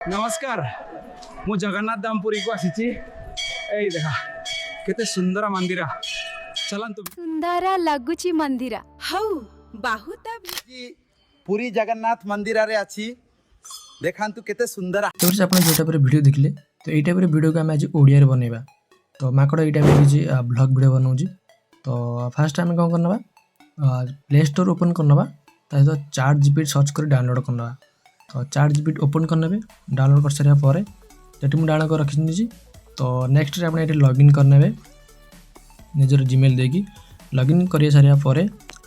नमस्कार मु जगन्नाथ धामपुरी को आसी देखा केते सुंदर मंदिर चलतु सुंदर लगुची मंदिर हौ बहुत पुरी जगन्नाथ मंदिर रे अछि देखांतु केते सुंदर तो आप जो टाइप वीडियो देखले तो यही टाइप वीडियो को आम आज ओडिया रे बनैबा तो माकड़ ये टाइप किसी ब्लॉग वीडियो बनाऊँ तो फास्ट आम कौन करना प्ले स्टोर ओपन करना तो चार्ट जीपी सर्च कर डाउनलोड करना तो चार्ट जीपी ओपन करने डाउनलोड कर सारा पर ये मुझे डाउनलोड कर रखी तो नेक्स्ट आप लॉगिन करने निजर जीमेल देकी लॉगिन कर सारा पर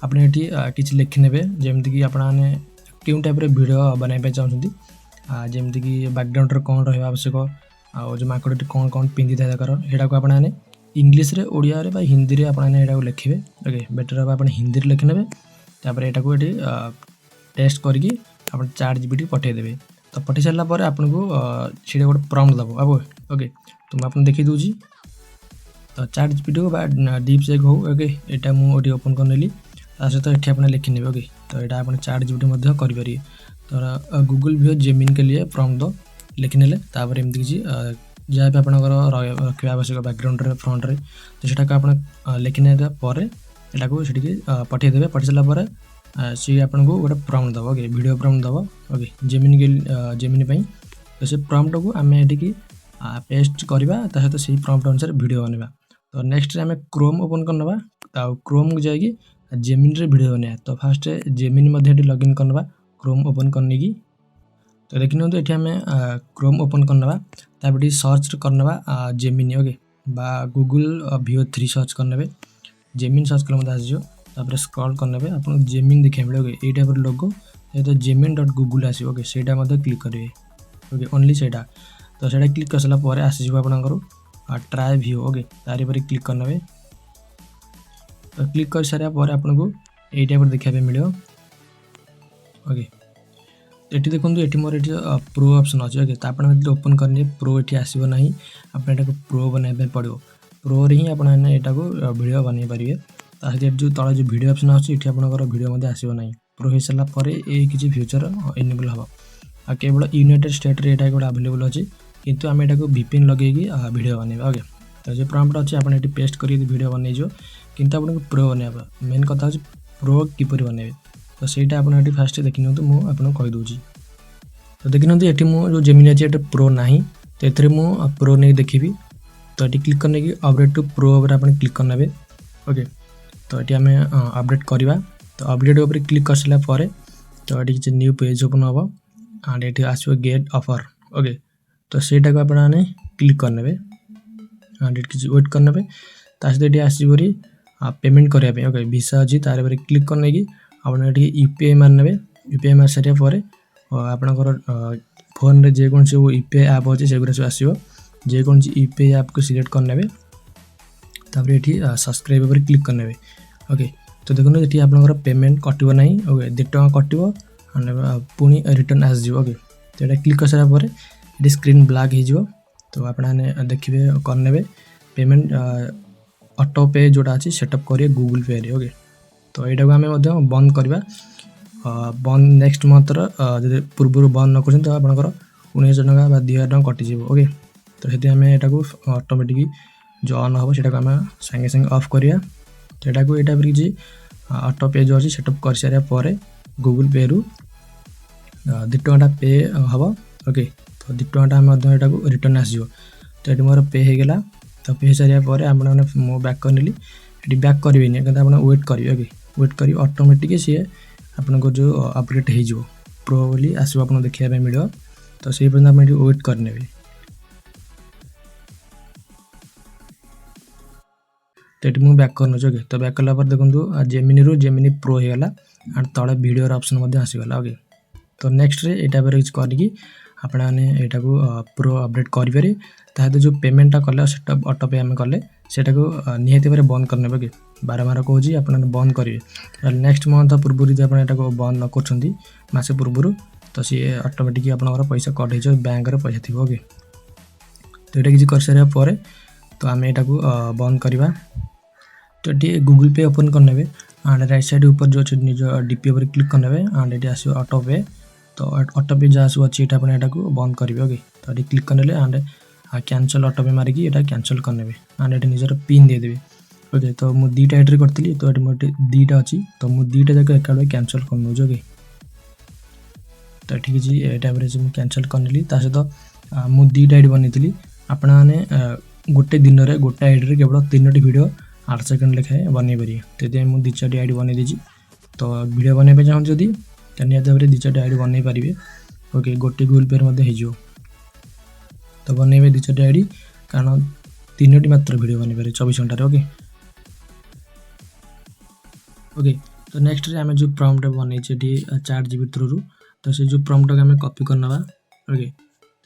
आपने किसी लिखिने जमीक आपने क्यों टाइप वीडियो बनाई चाहते जमीक बैकग्राउंड कौन रहा आवश्यक आ जो माकड़ कौन कौन पिंधि था दरकार यहाँ को आपने इंग्लीश रे ओडिया रे हिंदी रे आपने लिखे ओके बेटर हम आप हिंदी लिखिने यहाँ ये टेस्ट करके आप चार्ट जीपीटी पठेदेवे तो पठे सारापर आपन को सीटा गोटे प्रॉम्प्ट दब अब ओके तो मुझे आपको देखी दूसरी तो चार्ट जीपीटी हो डीप चेक हो ओके यहाँ मुझे ओपन करनेली सहित ये आपने लिखिने ओके तो यहाँ आप चार्ट जीपीटी करें तो गूगल भी जेमिन के लिए प्रॉम्प्ट दो लिखिने एमती किसी जहाँ भी आपंकर रखा आवश्यक बैकग्राउंड रे फ्रंट रे तो सीटा आप लिखिने यहाँ से पठेदेवे पठे सारापर सी आपन को गोटे प्रॉम्प्ट दब ओके वीडियो प्रॉम्प्ट दब ओके जेमिनी पाई तो से प्रॉम्प्ट को आम ये पेस्ट करवा सहित से प्रॉम्प्ट अनुसार वीडियो बनवा तो नेक्स्ट आम क्रोम ओपन करना तो क्रोम को जाकि जेमिनी रे वीडियो बनवा तो फास्ट जेमिनी लॉगिन करना क्रोम ओपन करने की तो देखी तो ये आम क्रोम ओपन करना तापर सर्च करना जेमिनी ओके बा गूगल VO3 सर्च करने जेमिन सर्च कले आसो तापर स्क्रॉल करने आप जेमिन देखा मिले ओके ये टाइप लोगो तो जेमिन.google आसो ओके से क्लिक करेंगे ओके ओनली से तो से क्लिक कर सारापर आसीज आपंकर ट्राए व्यू ओके तारी पर क्लिक करने तो क्लिक कर सारापर आपन को ये टाइप देखा मिले ओके ये देखो ये मोर ये प्रो ऑप्शन अच्छे ओके तो आप ओपन करने प्रो ये आसो ना आप प्रो बनवाई पड़ो प्रो रे ही आप वीडियो बनई पारे ताकि जो तले जो वीडियो ऑप्शन अच्छे ये आपंकर वीडियो आसो ना प्रो हो सारापर ये किसी फ्यूचर इनेबल हम आ केवल यूनाइटेड स्टेट रे ये गोटे अवेलेबल अच्छे किंतु आम यहाँ VPN लगे वीडियो बनवा ओके तो जो प्रॉम्प्ट अच्छे आप पेस्ट कर वीडियो बनईज किंतु आपको प्रो बनवा मेन कथा हूँ प्रो किपर बनवे तो सहीटा आप फास्ट देखी मुझे कहीदे तो देखी ये जो जेमिनी अच्छे ये प्रो ना तो ये प्रो नहीं देखी तो ये क्लिक करने की अपडेट टू प्रो आप क्लिक करने ओके तो ये आम अपडेट करवा तो अपडेट उपर क्लिक कर सारापर तो ये किसी न्यू पेज ओपन हम एंड ये आसो गेट ऑफर ओके तो सहीटा को आपने क्लिक करने एंड किसी वेट करने सहित ये आसोरी पेमेंट करने ओके भिसा अच्छी तार क्लिक करने की आपने UPI मारने UPI मार सारापर आपणकर फोन रे जेकोन से UPI ऐप अच्छे से सब आसो जेकोन UPI ऐप को सिलेक्ट करने तापर ये सब्सक्राइब पर क्लिक करने ओके तो देखो ये आपंकर पेमेंट कटो ना ओके 2 टका कटो पुणी रिटर्न आसो ओके तो ये क्लिक कर सारापर ये स्क्रीन ब्लैक हो तो आपने देखिए करने पेमेंट ऑटो पे जोटा अच्छी सेटअप करेंगे गूगल पे रे ओके तो यहाँ को आम बंद करवा बंद नेक्स्ट मंथर पूर्व बंद न कर तो आपंकर 1900 टका 2000 टका कटिज ओके तो ये आम यहाँ ऑटोमेटिक जो ऑन हम से सागे सागे ऑफ करवा तो यहाँ ये टाइप किसी ऑटो पे जो अच्छी सेटअप कर सारापर गूगल पे रु 2 टका पे हम ओके तो 2 टका यहाँ रिटर्न आसो तो ये मोर पे होगा तो पे सारापर आपने मो बैक करनी ये बैक करेंगे क्या आप वेट करेंगे ओके वेट कर ऑटोमेटिक सी आपको जो अपडेट हो प्रो बोली आसो आप देखा मिले तो से पर्यटन आप वेट करने तो ये मुझे बैक करना ओके तो बैक कलापर देखो जेमिनी रू जेमिनी प्रो होगा एंड तले वीडियो ऑप्शन आसीगला ओके तो नेक्स्ट ये टाइप करके आपने यहाँ को प्रो अपडेट करेंगे ताकि जो पेमेंटा कले सेटअप ऑटो पे आम कले सेटा को निहाती भाव बंद करने ओके बारंबार कहे आप बंद करेंगे नेक्स्ट मंथ पूर्व जो आप बंद न कर मसे पूर्व तो सी ऑटोमेटिक आप पैसा कट हो बैंक पैसा थी ओके तो ये किसी कर सारापर तो आम यहाँ को बंद करवा तो ये गूगल पे ओपन करने एंड राइट साइड ऊपर जो अच्छे निज डीपी पर क्लिक करने एंड ये आसो ऑटो पे तो ऑटो पे जहाँ सब अच्छी यहाँ अपने यहाँ बंद करेंगे। ओके तो ये क्लिक करने एंड कैंसल ऑटो पे मारिकी यहाँ कैंसल करने एंड ये निजर पिन देदेवे। ओके तो मुझे दुईटा एंट्री करी तो ये मोटे दुईटा अच्छी तो मुझे दुईटा जाक एका कैंसल कर नौ। ओके तो ठीक है ये टाइप मुझे कैंसल करनी सहित मुझे दुईटा आईडी बनई आपण मैंने गोटे दिन में गोटे आईडी केवल 3टी वीडियो 8 सेकंड लेखाएं बनई पारे। तो मुझे 2-4 आईडी बनई देजी तो वीडियो बनवाई चाहूँ जदि निहत भाव 2-4 आईडी बनई पारे। ओके गोटे गूगल पे हो तो बनइबे 2-4 आईडी कारण 3टी मात्र वीडियो बनई पारे 24 घंटे। ओके ओके तो नेक्स्ट आम जो प्रॉम्प्ट बनई 4 GB थ्रू तो से जो प्रॉम्प्ट को आम कॉपी करनवा। ओके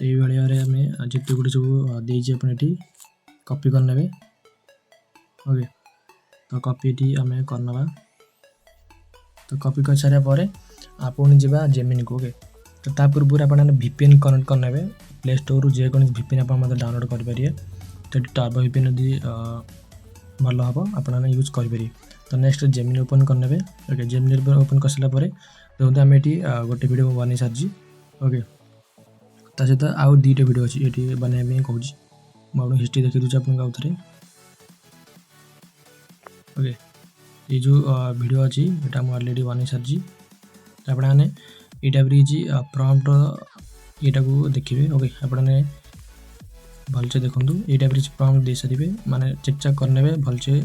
तो ये भाई आम जिते गुटे सब देजे अपने कॉपी करने। ओके तो कॉपी आम करनवा तो कॉपी कर सारा पर आपण जा जेमिनी को। ओके तो ता पूर्व आप VPN कनेक्ट करने प्ले स्टोर जेको VPN आप डाउनलोड करेंगे तो टर्बो VPN यदि भल हम आप यूज करेंगे। तो नेक्स्ट जेमिनी ओपन करने। ओके जेमिनी ओपन कर सारापर देखते आम ये गोटे वीडियो बनई सारी। ओके ता सहित आउ 2टा वीडियो अच्छी ये बनवाई कहूँ मुझे हिस्ट्री देखी दूसरी आपको आउ थे। ओके ये जो वीडियो अच्छी यहाँ मुझे अलरेडी बनई सारी तो आपने ये टाइप प्रॉम्प्ट यहाँ को देखिए। ओके आपने भलसे देखूँ ये टाइप प्रॉम्प्ट दे सारे माने चेक चेक करने भलसे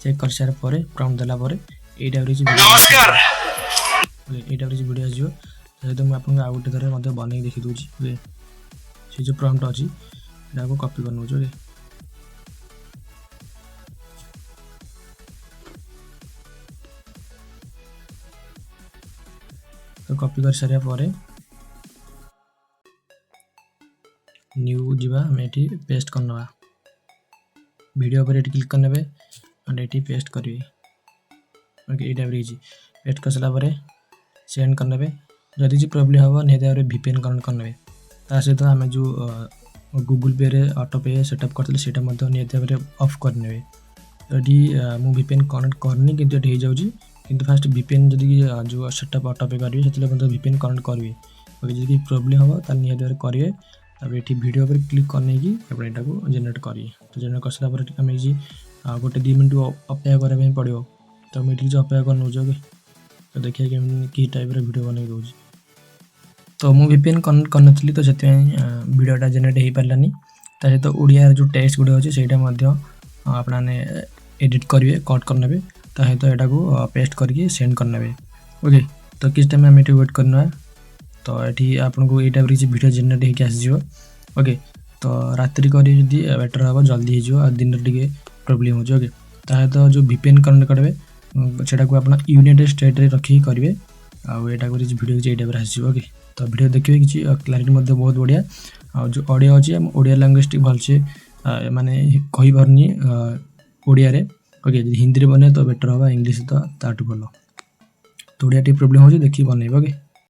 चेक कर सारा पर प्रॉम्प्ट देलापर ये टाइप नमस्कार ये टाइप वीडियो आसो सहित मुझे आपको आउ गोटे थर बनई देखी दूसरी। ओके से जो प्रॉम्प्ट अच्छी यहाँ को कॉपी कर नौ। ओके तो कॉपी कर सारा पर न्यू जीवा आम ये पेस्ट करनवा वीडियो पर ये क्लिक करने एंड ये पेस्ट करेंगे। ओके ये टाइप पेस्ट कर सारापर सेंड करने जदि जो प्रोब्लेम हम निहत भाव VPN कनेक्ट करने सहित आम जो गूगल पे रे ऑटो पे सेटअप करते निहत भाव ऑफ करने। तो ये मुझे VPN कनेक्ट करनी कि ये हो जाऊँगी किंतु फास्ट VPN जदि जो सेटअप ऑटो पे करेंगे से VPN कनेक्ट करेंगे। ओके जदि प्रोब्लेम हम तो निहत भाव करेंगे तब ये वीडियो पर क्लिक करने की यहाँ को जेनेरेट करेंगे। तो जेनेरेट कर सारापर आम गोटे 2 मिनट अपेक्षा करने पड़ो तो मुझे अपेक्षा कर नौ। ओके तो देखिए कि टाइप वीडियो बनई दूँ तो मुझे VPN कनेक्ट करनी तो से वीडियोटा जेनेरेट हो पारानी सहित ओडिया जो टेक्स्ट गुड़ा अच्छे से आपने एडिट करेंगे कट करने सहित यहाँ को पेस्ट करके सेंड करने। ओके तो किस टाइम आम ये वेट करना तो ये आपको ये टाइप वीडियो जेनेरेट हो। ओके तो रात्रि करी बेटर हम जल्दी हो दिन टे प्रोब्लेम हो। ओके सहित जो VPN कनेक्ट करेंगे सेटा को आप यूनाइटेड स्टेट रे रखी करेंगे आटा वीडियो ये टाइप आसो। ओके तो वीडियो देखिए कि क्लारिटी बहुत बढ़िया आ जो ऑडियो अच्छी ओडिया लैंग्वेज भलसे माने कही पारनी ओडिया रे। ओके हिंदी रे बने तो बेटर होगा इंग्लिश तो ताठू भल तो ओडिया टी प्रोब्लेम हो देखिए बनइबे। ओके।